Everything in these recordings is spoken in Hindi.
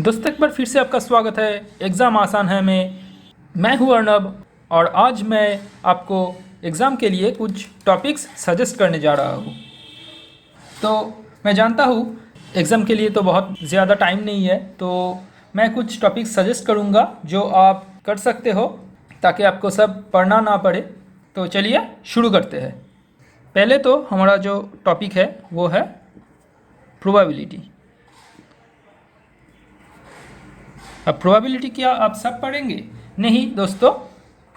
दोस्तों एक बार फिर से आपका स्वागत है एग्ज़ाम आसान है मैं हूँ अर्नब और आज मैं आपको एग्ज़ाम के लिए कुछ टॉपिक्स सजेस्ट करने जा रहा हूँ। तो मैं जानता हूँ एग्ज़ाम के लिए तो बहुत ज़्यादा टाइम नहीं है, तो मैं कुछ टॉपिक्स सजेस्ट करूँगा जो आप कर सकते हो ताकि आपको सब पढ़ना ना पड़े। तो चलिए शुरू करते हैं। पहले तो हमारा जो टॉपिक है वो है प्रोबेबिलिटी। अब प्रोबेबिलिटी क्या आप सब पढ़ेंगे? नहीं दोस्तों,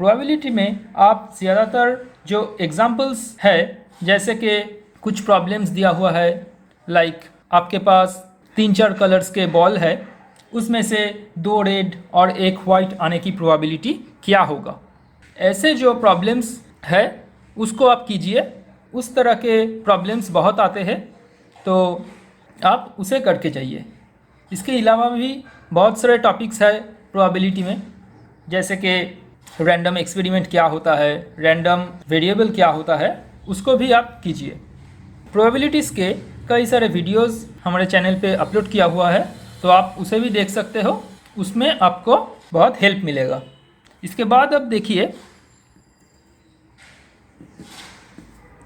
प्रोबेबिलिटी में आप ज़्यादातर जो एग्जांपल्स है, जैसे कि कुछ प्रॉब्लम्स दिया हुआ है, लाइक आपके पास 3-4 कलर्स के बॉल है, उसमें से 2 रेड और 1 वाइट आने की प्रोबेबिलिटी क्या होगा, ऐसे जो प्रॉब्लम्स है उसको आप कीजिए। उस तरह के प्रॉब्लम्स बहुत आते हैं, तो आप उसे करके जाइए। इसके अलावा भी बहुत सारे टॉपिक्स है प्रोबेबिलिटी में, जैसे कि रैंडम एक्सपेरिमेंट क्या होता है, रैंडम वेरिएबल क्या होता है, उसको भी आप कीजिए। प्रोबेबिलिटीज़ के कई सारे वीडियोस हमारे चैनल पे अपलोड किया हुआ है, तो आप उसे भी देख सकते हो, उसमें आपको बहुत हेल्प मिलेगा। इसके बाद अब देखिए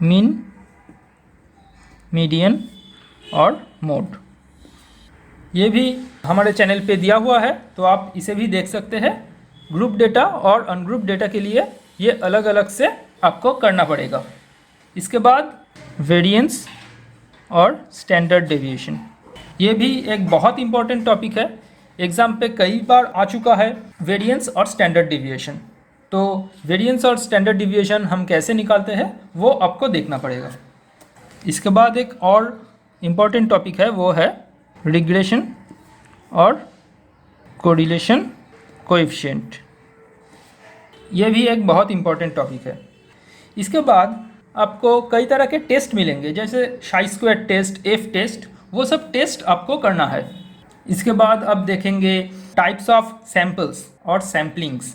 मीन, मीडियन और मोड, ये भी हमारे चैनल पे दिया हुआ है, तो आप इसे भी देख सकते हैं। ग्रुप डेटा और अनग्रुप डेटा के लिए ये अलग अलग से आपको करना पड़ेगा। इसके बाद वेरिएंस और स्टैंडर्ड डेविएशन, ये भी एक बहुत इंपॉर्टेंट टॉपिक है, एग्ज़ाम पे कई बार आ चुका है वेरिएंस और स्टैंडर्ड डेविएशन। तो वेरिएंस और स्टैंडर्ड डेविएशन हम कैसे निकालते हैं वो आपको देखना पड़ेगा। इसके बाद एक और इम्पॉर्टेंट टॉपिक है, वो है रिग्रेशन और कोरिलेशन कोएफिशिएंट, ये भी एक बहुत इम्पॉर्टेंट टॉपिक है। इसके बाद आपको कई तरह के टेस्ट मिलेंगे, जैसे शाई स्क्वायर टेस्ट, एफ टेस्ट, वो सब टेस्ट आपको करना है। इसके बाद अब देखेंगे टाइप्स ऑफ सैम्पल्स और सैम्पलिंग्स।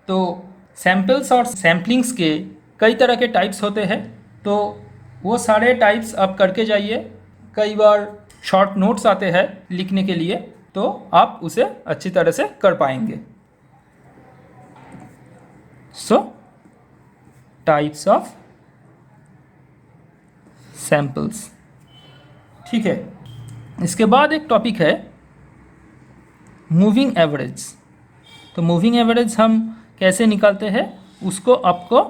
तो सैम्पल्स और सैम्पलिंग्स के कई तरह के टाइप्स होते हैं, तो वो सारे टाइप्स आप करके जाइए। कई बार शॉर्ट नोट्स आते हैं लिखने के लिए, तो आप उसे अच्छी तरह से कर पाएंगे। सो टाइप्स ऑफ सैम्पल्स, ठीक है। इसके बाद एक टॉपिक है मूविंग एवरेज। तो मूविंग एवरेज हम कैसे निकालते हैं उसको आपको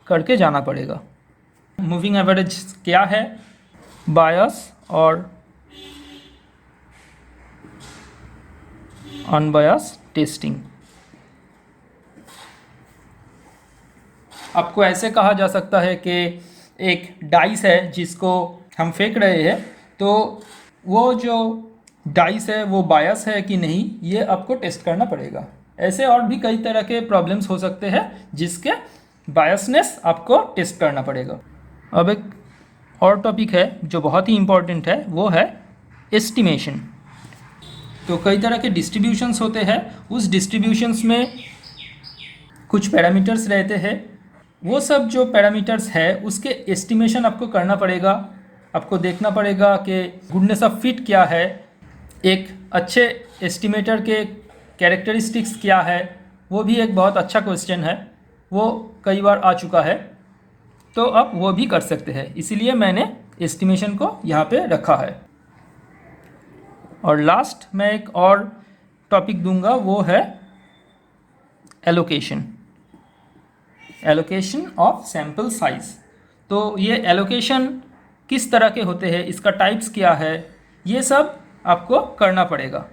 करके जाना पड़ेगा। मूविंग एवरेज क्या है, बायस और अनबायस टेस्टिंग। आपको ऐसे कहा जा सकता है कि एक डाइस है जिसको हम फेंक रहे हैं, तो वो जो डाइस है वो बायस है कि नहीं, ये आपको टेस्ट करना पड़ेगा। ऐसे और भी कई तरह के प्रॉब्लम्स हो सकते हैं जिसके बायसनेस आपको टेस्ट करना पड़ेगा। अब एक और टॉपिक है जो बहुत ही इम्पॉर्टेंट है, वो है एस्टिमेशन। तो कई तरह के डिस्ट्रीब्यूशंस होते हैं, उस डिस्ट्रीब्यूशंस में कुछ पैरामीटर्स रहते हैं, वो सब जो पैरामीटर्स है उसके एस्टिमेशन आपको करना पड़ेगा। आपको देखना पड़ेगा कि गुडनेस ऑफ फिट क्या है, एक अच्छे एस्टिमेटर के कैरेक्टरिस्टिक्स क्या है, वो भी एक बहुत अच्छा क्वेश्चन है, वो कई बार आ चुका है, तो आप वो भी कर सकते हैं, इसीलिए मैंने एस्टिमेशन को यहाँ पे रखा है। और लास्ट मैं एक और टॉपिक दूंगा, वो है allocation, allocation of sample size. तो ये एलोकेशन किस तरह के होते हैं, इसका टाइप्स क्या है, ये सब आपको करना पड़ेगा।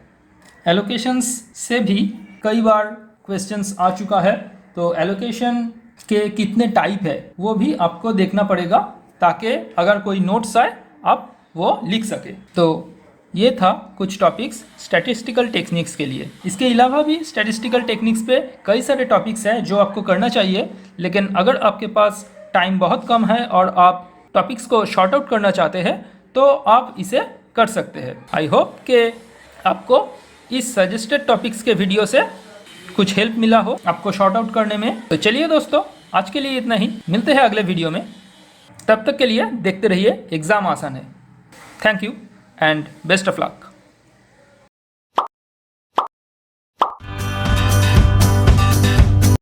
एलोकेशंस से भी कई बार क्वेश्चंस आ चुका है, तो एलोकेशन के कितने टाइप है वो भी आपको देखना पड़ेगा, ताकि अगर कोई नोट्स आए आप वो लिख सके। तो ये था कुछ टॉपिक्स स्टैटिस्टिकल टेक्निक्स के लिए। इसके अलावा भी स्टैटिस्टिकल टेक्निक्स पे कई सारे टॉपिक्स हैं जो आपको करना चाहिए, लेकिन अगर आपके पास टाइम बहुत कम है और आप टॉपिक्स को शॉर्ट आउट करना चाहते हैं तो आप इसे कर सकते हैं। आई होप कि आपको इस सजेस्टेड टॉपिक्स के वीडियो से कुछ हेल्प मिला हो आपको शॉर्ट आउट करने में। तो चलिए दोस्तों, आज के लिए इतना ही, मिलते हैं अगले वीडियो में। तब तक के लिए देखते रहिए एग्ज़ाम आसान है। Thank you and best of luck.